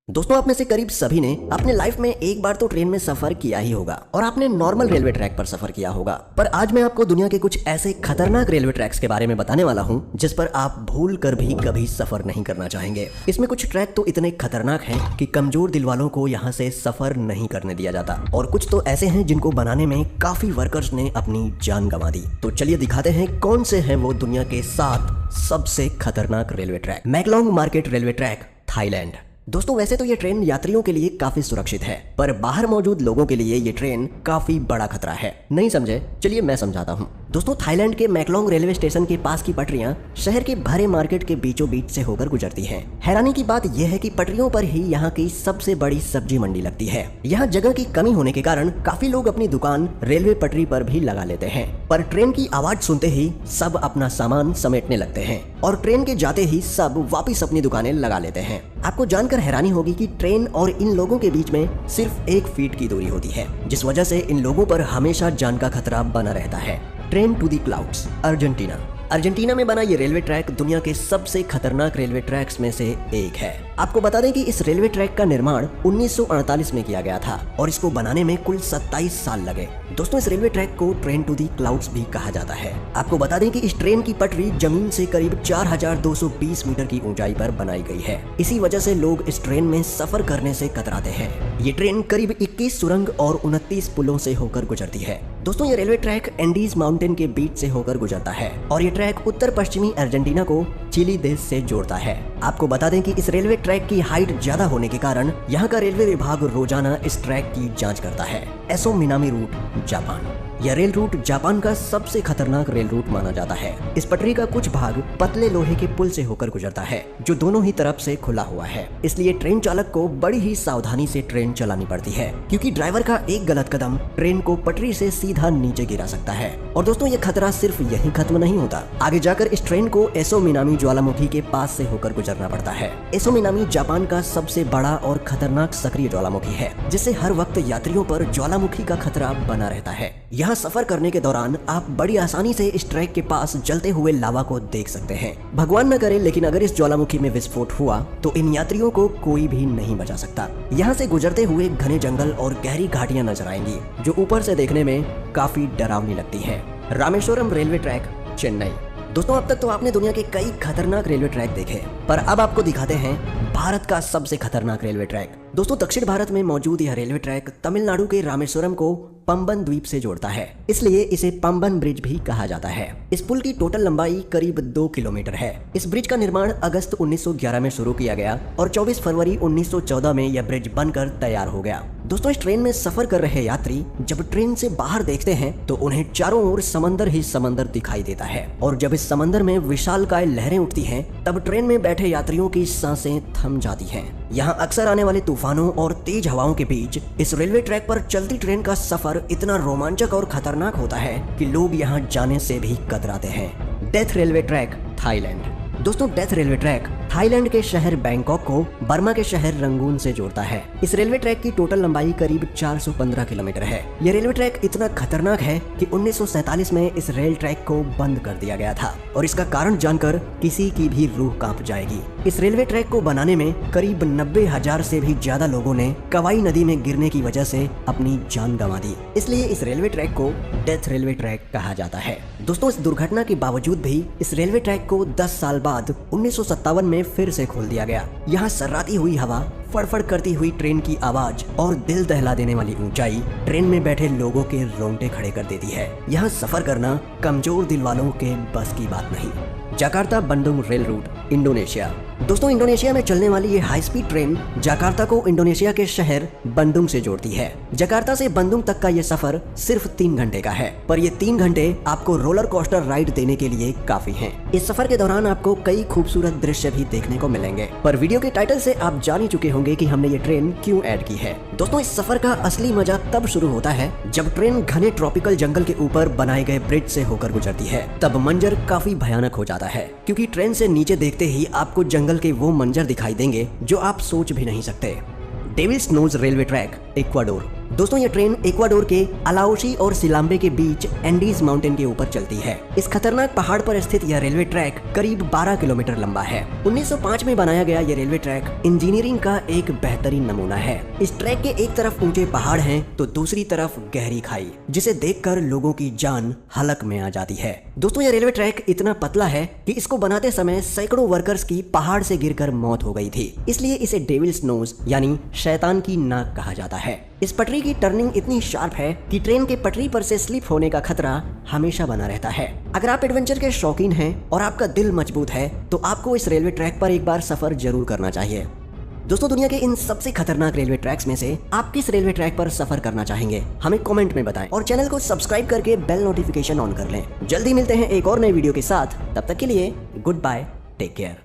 दोस्तों, आप में से करीब सभी ने अपने लाइफ में एक बार तो ट्रेन में सफर किया ही होगा और आपने नॉर्मल रेलवे ट्रैक पर सफर किया होगा। पर आज मैं आपको दुनिया के कुछ ऐसे खतरनाक रेलवे ट्रैक्स के बारे में बताने वाला हूं जिस पर आप भूल कर भी कभी सफर नहीं करना चाहेंगे। इसमें कुछ ट्रैक तो इतने खतरनाक हैं कि कमजोर दिल वालों को यहाँ से सफर नहीं करने दिया जाता, और कुछ तो ऐसे हैं जिनको बनाने में काफी वर्कर्स ने अपनी जान गंवा दी। तो चलिए दिखाते हैं कौन से हैं वो दुनिया के 7 सबसे खतरनाक railway track. Maeklong market railway track, Thailand. दोस्तों, वैसे तो ये ट्रेन यात्रियों के लिए काफी सुरक्षित है, पर बाहर मौजूद लोगों के लिए ये ट्रेन काफी बड़ा खतरा है। नहीं समझे? चलिए मैं समझाता हूँ। दोस्तों, थाईलैंड के मैकलोंग रेलवे स्टेशन के पास की पटरियां शहर के भरे मार्केट के बीचों बीच से होकर गुजरती हैं। हैरानी की बात यह है कि पटरियों पर ही यहाँ की सबसे बड़ी सब्जी मंडी लगती है। यहाँ जगह की कमी होने के कारण काफी लोग अपनी दुकान रेलवे पटरी पर भी लगा लेते हैं, पर ट्रेन की आवाज सुनते ही सब अपना सामान समेटने लगते हैं और ट्रेन के जाते ही सब वापिस अपनी दुकानें लगा लेते हैं। आपको जानकर हैरानी होगी कि ट्रेन और इन लोगों के बीच में सिर्फ 1 फीट की दूरी होती है, जिस वजह से इन लोगों पर हमेशा जान का खतरा बना रहता है। Train to the clouds, Argentina में बना ये रेलवे ट्रैक दुनिया के सबसे खतरनाक रेलवे ट्रैक्स में से एक है। आपको बता दें कि इस रेलवे ट्रैक का निर्माण 1948 में किया गया था और इसको बनाने में कुल 27 साल लगे। दोस्तों, इस रेलवे ट्रैक को ट्रेन टू द क्लाउड्स भी कहा जाता है। आपको बता दें कि इस ट्रेन की पटरी जमीन से करीब 4220 मीटर की ऊंचाई पर बनाई गई है। इसी वजह से लोग इस ट्रेन में सफर करने से कतराते हैं। ये ट्रेन करीब 21 सुरंग और 29 पुलों से होकर गुजरती है। दोस्तों, ये रेलवे ट्रैक एंडीज माउंटेन के बीच से होकर गुजरता है और ये ट्रैक उत्तर पश्चिमी अर्जेंटीना को चिली देश से जोड़ता है। आपको बता दें कि इस रेलवे ट्रैक की हाइट ज्यादा होने के कारण यहाँ का रेलवे विभाग रोजाना इस ट्रैक की जांच करता है। Aso Minami route, Japan. यह रेल रूट जापान का सबसे खतरनाक रेल रूट माना जाता है। इस पटरी का कुछ भाग पतले लोहे के पुल से होकर गुजरता है जो दोनों ही तरफ से खुला हुआ है। इसलिए ट्रेन चालक को बड़ी ही सावधानी से ट्रेन चलानी पड़ती है, क्योंकि ड्राइवर का एक गलत कदम ट्रेन को पटरी से सीधा नीचे गिरा सकता है। और दोस्तों, ये खतरा सिर्फ यहीं खत्म नहीं होता। आगे जाकर इस ट्रेन को एसो मिनामी ज्वालामुखी के पास से होकर गुजरना पड़ता है। एसो मिनामी जापान का सबसे बड़ा और खतरनाक सक्रिय ज्वालामुखी है, जिससे हर वक्त यात्रियों पर ज्वालामुखी का खतरा बना रहता है। यहाँ सफर करने के दौरान आप बड़ी आसानी से इस ट्रैक के पास जलते हुए लावा को देख सकते हैं। भगवान न करे, लेकिन अगर इस ज्वालामुखी में विस्फोट हुआ तो इन यात्रियों को कोई भी नहीं बचा सकता। यहाँ से गुजरते हुए घने जंगल और गहरी घाटियां नजर आएंगी जो ऊपर से देखने में काफी डरावनी लगती है। Rameswaram railway track, Chennai. दोस्तों, अब तक तो आपने दुनिया के कई खतरनाक रेलवे ट्रैक देखे, पर अब आपको दिखाते हैं भारत का सबसे खतरनाक रेलवे ट्रैक। दोस्तों, दक्षिण भारत में मौजूद यह रेलवे ट्रैक तमिलनाडु के रामेश्वरम को पंबन द्वीप से जोड़ता है, इसलिए इसे पंबन ब्रिज भी कहा जाता है। इस पुल की टोटल लंबाई करीब 2 किलोमीटर है। इस ब्रिज का निर्माण अगस्त 1911 में शुरू किया गया और 24 फरवरी 1914 में यह ब्रिज बनकर तैयार हो गया। दोस्तों, इस ट्रेन में सफर कर रहे यात्री जब ट्रेन से बाहर देखते हैं तो उन्हें चारों ओर समंदर ही समंदर दिखाई देता है, और जब इस समंदर में विशालकाय लहरें उठती हैं तब ट्रेन में बैठे यात्रियों की सांसें थम जाती हैं। यहाँ अक्सर आने वाले तूफानों और तेज हवाओं के बीच इस रेलवे ट्रैक पर चलती ट्रेन का सफर इतना रोमांचक और खतरनाक होता है कि लोग यहाँ जाने से भी कतराते हैं। Death railway track, Thailand. दोस्तों, डेथ रेलवे ट्रैक थाईलैंड के शहर बैंकॉक को बर्मा के शहर रंगून से जोड़ता है। इस रेलवे ट्रैक की टोटल लंबाई करीब 415 किलोमीटर है। यह रेलवे ट्रैक इतना खतरनाक है कि 1947 में इस रेल ट्रैक को बंद कर दिया गया था, और इसका कारण जानकर किसी की भी रूह कांप जाएगी। इस रेलवे ट्रैक को बनाने में करीब 90,000 से भी ज्यादा लोगों ने कवाई नदी में गिरने की वजह से अपनी जान गंवा दी, इसलिए इस रेलवे ट्रैक को डेथ रेलवे ट्रैक कहा जाता है। दोस्तों, इस दुर्घटना के बावजूद भी इस रेलवे ट्रैक को 10 साल बाद 1957 में फिर से खोल दिया गया। यहाँ सर्राती हुई हवा, फड़फड़ करती हुई ट्रेन की आवाज और दिल दहला देने वाली ऊंचाई ट्रेन में बैठे लोगों के रोंगटे खड़े कर देती है। यहाँ सफर करना कमजोर दिल वालों के बस की बात नहीं। Jakarta Bandung rail route, Indonesia. दोस्तों, इंडोनेशिया में चलने वाली ये हाई स्पीड ट्रेन जकार्ता को इंडोनेशिया के शहर बंदुंग से जोड़ती है। जकार्ता से बंदुंग तक का ये सफर सिर्फ 3 घंटे का है, पर ये 3 घंटे आपको रोलर कोस्टर राइड देने के लिए काफी हैं। इस सफर के दौरान आपको कई खूबसूरत दृश्य भी देखने को मिलेंगे, पर वीडियो के टाइटल से आप जान ही चुके होंगे कि हमने ये ट्रेन क्यों ऐड की है। दोस्तों, इस सफर का असली मजा तब शुरू होता है जब ट्रेन घने ट्रॉपिकल जंगल के ऊपर बनाए गए ब्रिज से होकर गुजरती है। तब मंजर काफी भयानक हो जाता है, क्योंकि ट्रेन से नीचे देखते ही आपको जंगल के वो मंजर दिखाई देंगे जो आप सोच भी नहीं सकते। Devil's Nose railway track, Ecuador. दोस्तों ये ट्रेन इक्वाडोर के अलाउसी और सिलाम्बे के बीच एंडीज माउंटेन के ऊपर चलती है। इस खतरनाक पहाड़ पर स्थित यह रेलवे ट्रैक करीब 12 किलोमीटर लंबा है। 1905 में बनाया गया ये रेलवे ट्रैक इंजीनियरिंग का एक बेहतरीन नमूना है। इस ट्रैक के एक तरफ ऊंचे पहाड़ हैं तो दूसरी तरफ गहरी खाई, जिसे देखकर लोगों की जान हलक में आ जाती है। दोस्तों यह रेलवे ट्रैक इतना पतला है कि इसको बनाते समय सैकड़ों वर्कर्स की पहाड़ से गिरकर मौत हो गई थी, इसलिए इसे डेविल्स नोज यानी शैतान की नाक कहा जाता है। इस पटरी की टर्निंग इतनी शार्प है कि ट्रेन के पटरी पर से स्लिप होने का खतरा हमेशा बना रहता है। अगर आप एडवेंचर के शौकीन हैं और आपका दिल मजबूत है तो आपको इस रेलवे ट्रैक पर एक बार सफर जरूर करना चाहिए। दोस्तों दुनिया के इन सबसे खतरनाक रेलवे ट्रैक्स में से आप किस रेलवे ट्रैक पर सफर करना चाहेंगे हमें कमेंट में बताएं और चैनल को सब्सक्राइब करके बेल नोटिफिकेशन ऑन कर लें। जल्दी मिलते हैं एक और नई वीडियो के साथ, तब तक के लिए गुड बाय, टेक केयर।